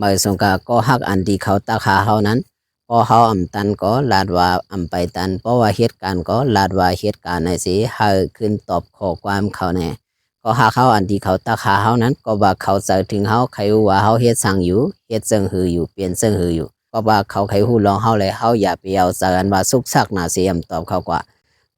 เมื่อสงกาก็ฮักอันที่เขาตาขาเขานั้นพอเขาตันก็ลาดว่าไปตันเพราะว่าเหตุการณ์ก็ลาดว่าเหตุการณ์ในสิให้ขึ้นตอบข้อความเขาแน่ก็หาเขาอันที่เขาตาขาเขานั้นก็ว่าเขาจะถึงเขาใครว่าเขาเฮ็ดสั่งอยู่เฮ็ดเซิงหืออยู่เปลี่ยนเซิงหืออยู่ก็ว่าเขาใครหู้ลองเขาเลยเขาอย่าไปเอาสารว่าสุกซักหนาเสียมตอบเขากว่า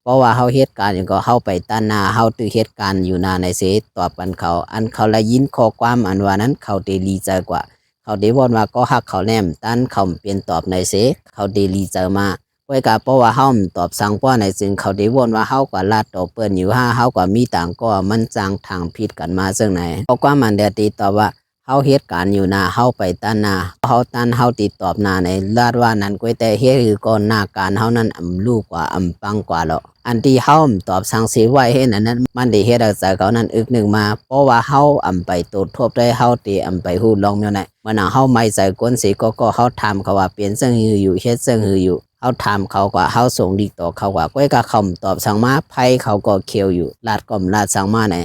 เพราะว่าเขาเหตุการณ์อย่างก็เขาไปตันหนาเขาตือเหตุการณ์อยู่นาในสิตอบกันเขาอันเขาละยินข้อความอันว่านั้นเขาเดลีใจกว่าเขาเดวอนว่าก็ฮักเขาแนมตันเขาเปลี่ยนตอบในเสเขาเดลีเจอมาไว้กับเพราะว่าเฮาตอบสั่งป้อในจึงเขาเดวอนว่าเฮากว่าลาดตอบเปิ้นอยู่เฮากว่ามีต่างก็มันจางทางผิดกันมาซึ่งไหนเพราะว่ามันเดตีตอบว่าเฮาเหตุการณ์อยู่นาเฮาไปตันนาเฮาตันเฮาติดตอบนาในลาดว่านั้นก้อยแต่เฮ็ดคือก่อนหน้าการเฮานั้นลูกกว่าปังกว่าแล้วอันที่เฮาตอบสั่งเสียไว้เห็นอันนั้นมันได้เฮ็ดให้เขานั้นอึกนึงมาเพราะว่าเฮาไปตรวจทบได้เฮาตีไปฮู้ลองแนวไหนมันเฮาไม่ใส่ก้นสิก็เฮาถามเขาว่าเปลี่ยนเซิงฮืออยู่เฮ็ดเซิงฮืออยู่เฮาถามเขากว่าเฮาส่งดีต่อเขากว่าก้อยก็คำตอบสั่งมาไผเขาก็เคียวอยู่ลาดก็ลาดสั่งมาไหน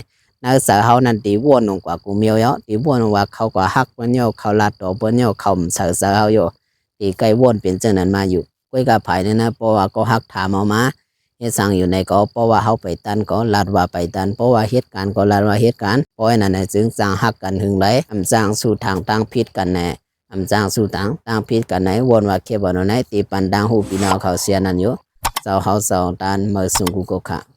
นักศึกษาเฮานั้นตีวนลงกว่ากูเมียวเยาะตีวนลงว่าเขาก็ฮักเปิ้นเยาะเขาลาดต่อเปิ้นเยาะเขาศึกษาเฮาอยู่ตีไกลวนเป็นจังนั้นมาอยู่ก้อยก็ไผนั่นนะเพราะว่าก็ฮักถามเอามาเฮ็ดสั่งอยู่ในก็เพราะว่าเฮาไปตันก็ลาดว่าไปตันเพราะว่าเหตุการณ์ก็ลาดว่าเหตุการณ์เพราะนั้นจึงสร้างฮักกันหึงไหลสร้างสู่ทางตั้งผิดกันแน่จางสู่ต่างผิดกันไหนวนว่าเคบอนไหนตีปันดังหูปีนอเขาเสียนั่นอยู่เจ้าเขาสองตานเมื่อสุงกุกค่ะ